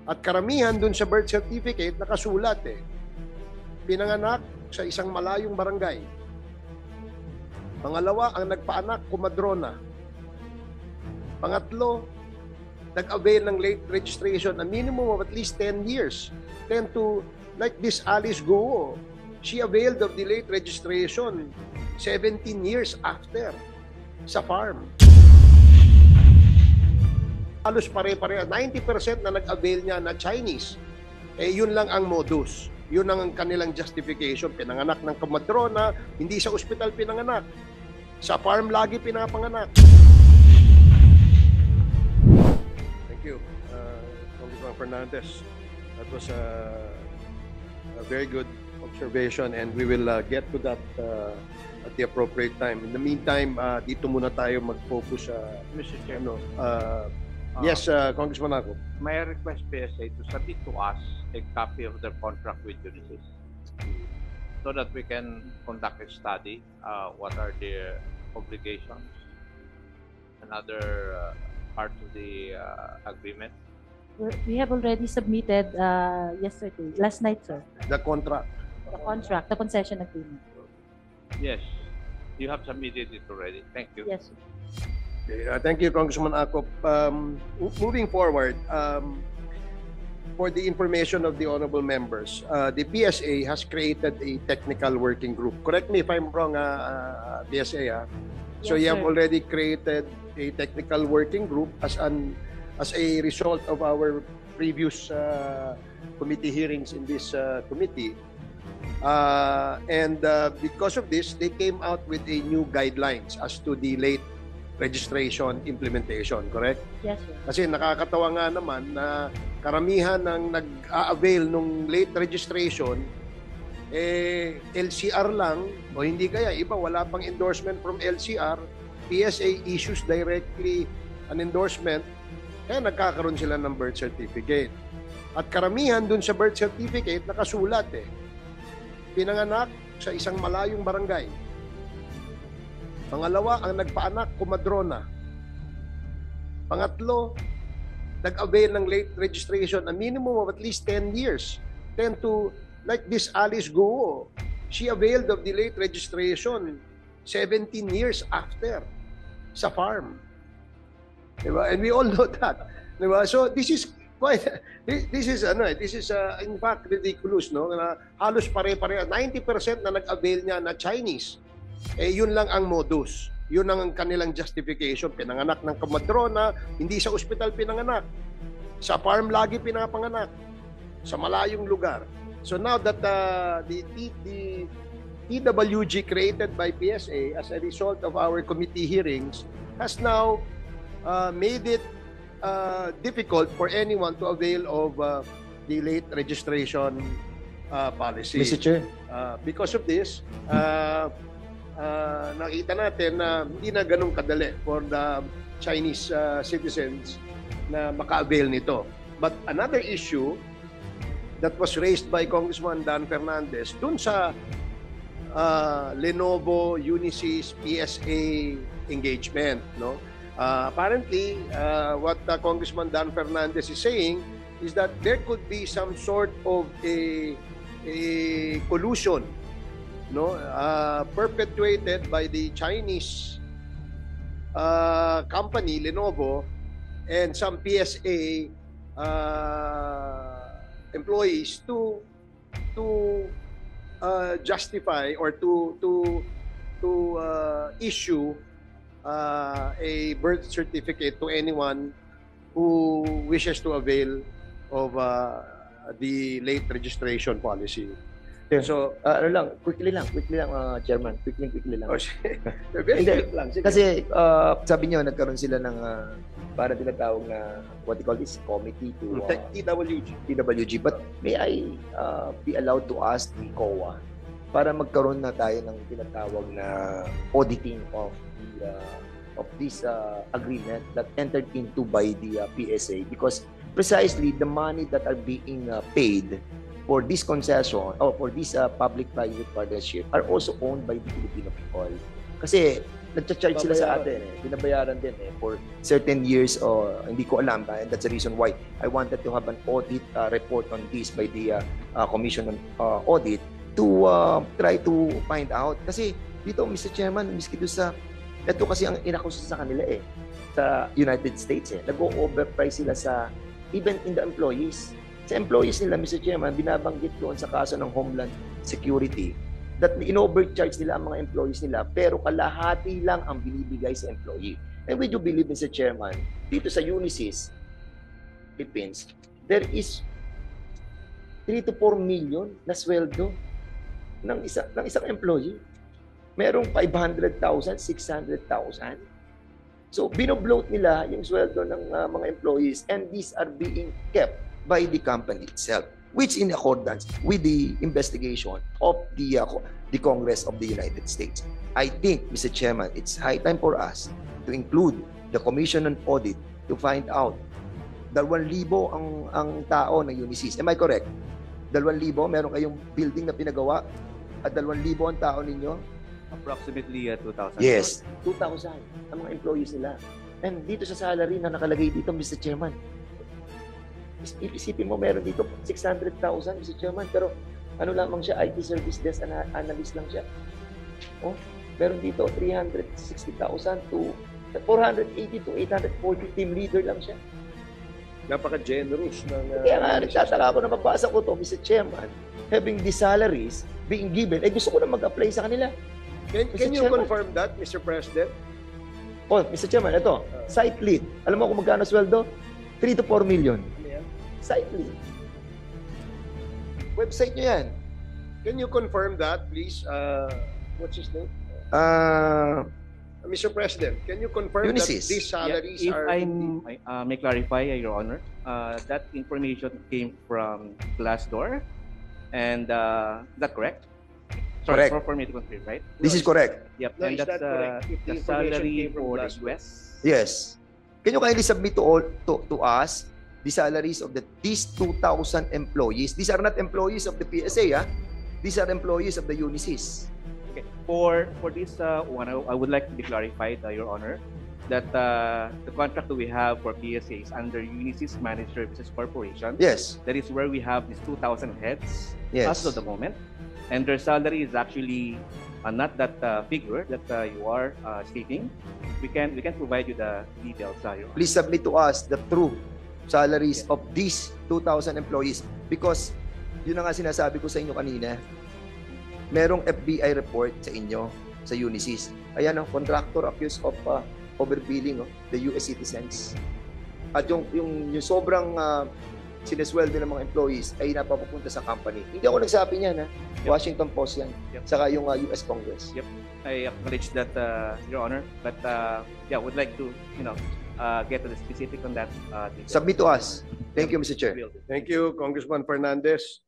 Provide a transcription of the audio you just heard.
At karamihan dun sa birth certificate nakasulat pinanganak sa isang malayong barangay. Pangalawa, ang nagpaanak, kumadrona. Pangatlo, nag-avail ng late registration, a minimum of at least 10 years. 10 to, like this Alice Guo, she availed of the late registration 17 years after sa farm. Halos pare-pare, 90% na nag-avail niya na Chinese. Yun lang ang modus. Yun ang kanilang justification. Pinanganak ng kumadrona, hindi sa ospital pinanganak. Sa farm lagi pinapanganak. Thank you, Congressman Fernandez. That was a very good observation and we will get to that at the appropriate time. In the meantime, dito muna tayo mag-focus sa Mr. Chair. yes, Congressman Ako. May I request PSA to submit to us a copy of their contract with Unisys so that we can conduct a study. What are their obligations and other parts of the agreement? We have already submitted yesterday, last night, sir, The contract. the contract, the concession agreement. Yes, you have submitted it already. Thank you. Yes, sir. Okay, thank you, Congressman Akop. Moving forward, for the information of the honorable members, the PSA has created a technical working group. Correct me if I'm wrong, PSA. So Yes, you have sir. already created a technical working group as a result of our previous committee hearings in this committee. And because of this, they came out with a new guidelines as to the late registration implementation, correct? Yes, sir. Kasi nakakatawa nga naman na karamihan ng nag-a-avail nung late registration, LCR lang, o hindi kaya, iba wala pang endorsement from LCR, PSA issues directly an endorsement, kaya nagkakaroon sila ng birth certificate. At karamihan dun sa birth certificate nakasulat pinanganak sa isang malayong barangay. Pangalawa, ang nagpaanak, kumadrona. Pangatlo, nag-avail ng late registration, a minimum of at least 10 years. 10 to, like this Alice Guo, she availed of the late registration 17 years after sa farm. Diba? And we all know that. Diba? So this is quite, this is in fact ridiculous, no? Na halos pare-pare, 90% na nag-avail niya na Chinese. Yun lang ang modus. Yun ang kanilang justification. Pinanganak ng kumadrona, hindi sa ospital pinanganak. Sa farm lagi pinapanganak. Sa malayong lugar. So now that the TWG created by PSA as a result of our committee hearings has now made it difficult for anyone to avail of the late registration policy. Mr. Chair. Because of this, nakita natin na hindi na ganun kadali for the Chinese citizens na maka-avail nito. But another issue that was raised by Congressman Dan Fernandez dun sa Lenovo, Unisys, PSA engagement, no? Apparently, what Congressman Dan Fernandez is saying is that there could be some sort of a collusion, no, perpetuated by the Chinese company Lenovo and some PSA employees to justify or to issue a birth certificate to anyone who wishes to avail of the late registration policy. So, quickly lang, Chairman. Quickly lang. Very Hindi, quick lang. Sige. Kasi sabi niyo nagkaroon sila ng para tinatawag na what you call this committee to TWG. But may I be allowed to ask the COA para magkaroon na tayo ng tinatawag na auditing of this agreement that entered into by the PSA, because precisely the money that are being paid for this concession or for this public-private partnership are also owned by the Filipino people. Kasi nagcha-charge sila sa atin eh. Binabayaran din eh for certain years o hindi ko alam, and that's the reason why I wanted to have an audit report on this by the Commission on Audit to try to find out. Kasi dito, Mr. Chairman, miski doon sa, ito kasi ang inakusa sa kanila eh, sa United States eh. Nag-overprice sila sa, even in the employees. Sa employees nila, Mr. Chairman, binabanggit doon sa kaso ng Homeland Security that in-overcharge nila ang mga employees nila pero kalahati lang ang binibigay sa employee. And would you believe, Mr. Chairman, dito sa Unisys, Philippines, there is 3 to 4 million na sweldo ng isang employee. Merong 500,000, 600,000. So, binobloat nila yung sweldo ng mga employees, and these are being kept by the company itself, which in accordance with the investigation of the Congress of the United States. I think, Mr. Chairman, it's high time for us to include the Commission on Audit to find out 2,000 ang tao ng Unisys. Am I correct? 2,000, meron kayong building na pinagawa at 2,000 ang tao ninyo? Approximately 2,000. Yes, 2,000 ang mga employees nila. And dito sa salary na nakalagay dito, Mr. Chairman, isipin mo meron dito 600,000, Mr. Chairman, pero ano lamang siya, IT service desk analyst lang siya. Oh, meron dito 360,000 to 480 to 840 team leader lang siya. Napaka-generous ng... Kaya nga, nagtataka ako na mabasa ko to, Mr. Chairman, having these salaries being given, gusto ko na mag-apply sa kanila. Can you confirm that, Mr. President? Oh, Mr. Chairman, ito, site lead. Alam mo kung magkano sweldo? 3 to 4 million. Site lead. Website nyo yan. Can you confirm that, please? What's his name? Mr. President, can you confirm Unisys. that these salaries If are... I may clarify, Your Honor, that information came from Glassdoor, and is that correct? Sorry, Correct. for me to confirm, right? This is correct. Yep, No, and is that's that correct? If the the information salary came from for the Glassdoor. US. Yes. Can you kindly submit to us the salaries of these 2,000 employees? These are not employees of the PSA, These are employees of the Unisys. Okay. For this one, I would like to be clarified, Your Honor, that the contract that we have for PSA is under Unisys Managed Services Corporation. Yes. That is where we have these 2,000 heads Yes. as of the moment, and their salary is actually not that figure that you are stating. We can provide you the details, Your Honor. Please submit to us the true salaries of these 2,000 employees, because yun na nga sinasabi ko sa inyo kanina, merong FBI report sa inyo sa Unisys. Ayan, contractor accused of overbilling the US citizens. At yung sobrang sinesweldo ng mga employees ay napapupunta sa company. Hindi ako nagsabi niyan, Washington Post yan. Yep. Saka yung US Congress. Yep, I acknowledge that, Your Honor. But yeah, would like to get to the specific on that. Detail. Submit to us. Thank you, Mr. Chair. Will do. Thank you, Congressman Fernandez.